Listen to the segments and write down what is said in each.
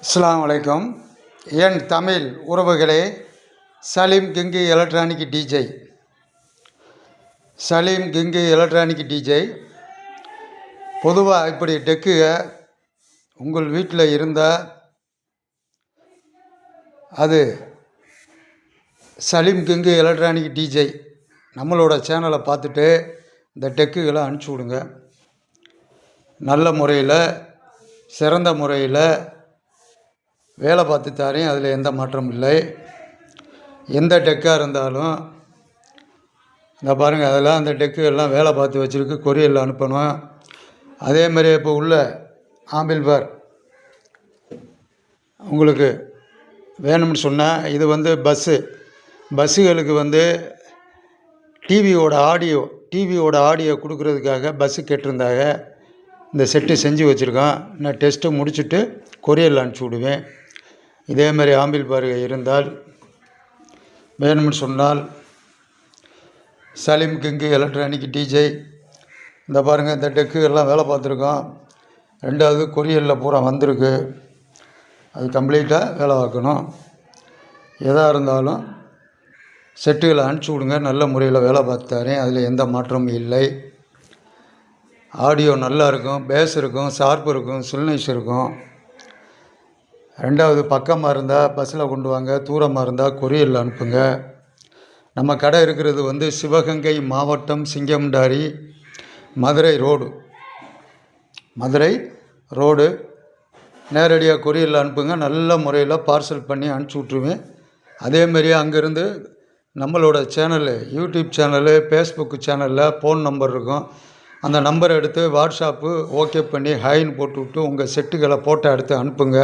அஸ்ஸலாமு அலைக்கும். என் தமிழ் உறவுகளே, Salim king electronic DJ. Salim king electronic DJ. பொதுவாக இப்படி டெக்குக உங்கள் வீட்டில் இருந்தால் அது சலீம் கிங்கு எலக்ட்ரானிக் டிஜே நம்மளோட சேனலை பார்த்துட்டு இந்த டெக்குகளை அனுப்பிச்சி விடுங்க. நல்ல முறையில், சிறந்த முறையில் வேலை பார்த்து தாரேன். அதில் எந்த மாற்றமும் இல்லை. எந்த டெக்காக இருந்தாலும் இந்த பாருங்கள், அதெல்லாம் அந்த டெக்கு எல்லாம் வேலை பார்த்து வச்சுருக்கு, கொரியரில் அனுப்பணும். அதே மாதிரி இப்போ உள்ள ஆம்பிள் பார் உங்களுக்கு வேணும்னு சொன்னால், இது வந்து பஸ்ஸுகளுக்கு டிவியோட ஆடியோ கொடுக்குறதுக்காக பஸ்ஸு கேட்டிருந்தாங்க. இந்த செட்டு செஞ்சு வச்சுருக்கோம். நான் டெஸ்ட்டு முடிச்சுட்டு கொரியரில் அனுப்பிச்சி விடுவேன். இதே மாதிரி ஆம்பிள் பார் இருந்தால் வேணும்னு சொன்னால் சலீம் கிங்கு எலக்ட்ரானிக் டிஜே. இந்த பாருங்கள், இந்த டெக்கு எல்லாம் வேலை பார்த்துருக்கோம். ரெண்டாவது கொரியரில் பூரா வந்திருக்கு. அது கம்ப்ளீட்டாக வேலை பார்க்கணும். எதாக இருந்தாலும் செட்டுகளை அனுப்பிச்சி விடுங்க. நல்ல முறையில் வேலை பார்த்து தரேன். அதில் எந்த மாற்றமும் இல்லை. ஆடியோ நல்லா இருக்கும், பேஸ் இருக்கும், ஷார்ப் இருக்கும், சில்னைஸ் இருக்கும். ரெண்டாவது பக்கமாக இருந்தால் பஸ்ஸில் கொண்டு வாங்க, தூரமாக இருந்தால் கொரியரில் அனுப்புங்க. நம்ம கடை இருக்கிறது சிவகங்கை மாவட்டம், சிங்கம்டாரி, மதுரை ரோடு. நேரடியாக கொரியரில் அனுப்புங்க. நல்ல முறையில் பார்சல் பண்ணி அனுப்பிச்சி விட்ருவேன். அதேமாரி அங்கேருந்து நம்மளோட சேனலு, யூடியூப் சேனலு, ஃபேஸ்புக்கு சேனலில் ஃபோன் நம்பர் இருக்கும். அந்த நம்பரை எடுத்து வாட்ஸ்அப்பு ஓகே பண்ணி ஹைன்னு போட்டுவிட்டு உங்கள் செட்டுகளை ஃபோட்டோ எடுத்து அனுப்புங்க.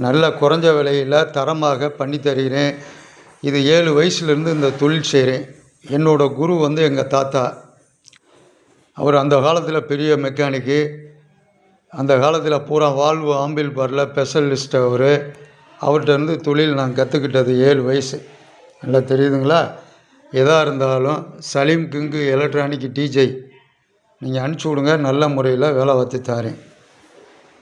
நல்ல குறைஞ்ச விலையில் தரமாக பண்ணி தருகிறேன். இது 7 வயசுலேருந்து இந்த தொழில் செய்கிறேன். என்னோடய குரு எங்கள் தாத்தா. அவர் அந்த காலத்தில் பெரிய மெக்கானிக்கு. அந்த காலத்தில் பூரா வால்வு ஆம்பிள் பாரில் ஸ்பெஷலிஸ்ட். அவர்கிட்டருந்து தொழில் நான் கற்றுக்கிட்டது 7 வயசு. நல்லா தெரியுதுங்களா? எதாக இருந்தாலும் சலீம் கிங்கு எலக்ட்ரானிக் டிஜே நீங்கள் அனுப்பிச்சி விடுங்க. நல்ல முறையில் வேலை பார்த்து தாரேன்.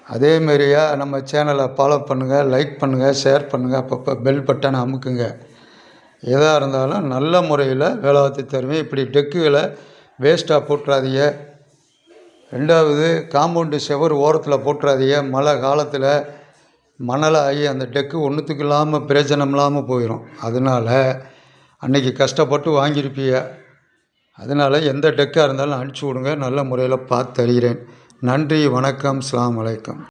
அதேமாரியா நம்ம சேனலை ஃபாலோ பண்ணுங்கள், லைக் பண்ணுங்கள், ஷேர் பண்ணுங்கள். அப்பப்போ பெல் பட்டனை அமுக்குங்க. எதாக இருந்தாலும் நல்ல முறையில் வேலை பார்த்து தருவேன். இப்படி டெக்குகளை வேஸ்ட்டாக போட்டுறாதீங்க. ரெண்டாவது காம்பவுண்டு செவர் ஓரத்தில் போட்டுறாதீங்க. மழை காலத்தில் மணலாகி அந்த டெக்கு ஒன்றுத்துக்கு இல்லாமல் பிரயோஜனம் இல்லாமல் போயிடும். அதனால் அன்றைக்கி கஷ்டப்பட்டு வாங்கியிருப்பீங்க. அதனால் எந்த டெக்காக இருந்தாலும் அனுப்பிச்சி விடுங்க. நல்ல முறையில் பார்த்து தருகிறேன். நன்றி, வணக்கம், அஸ்ஸலாமு அலைக்கும்.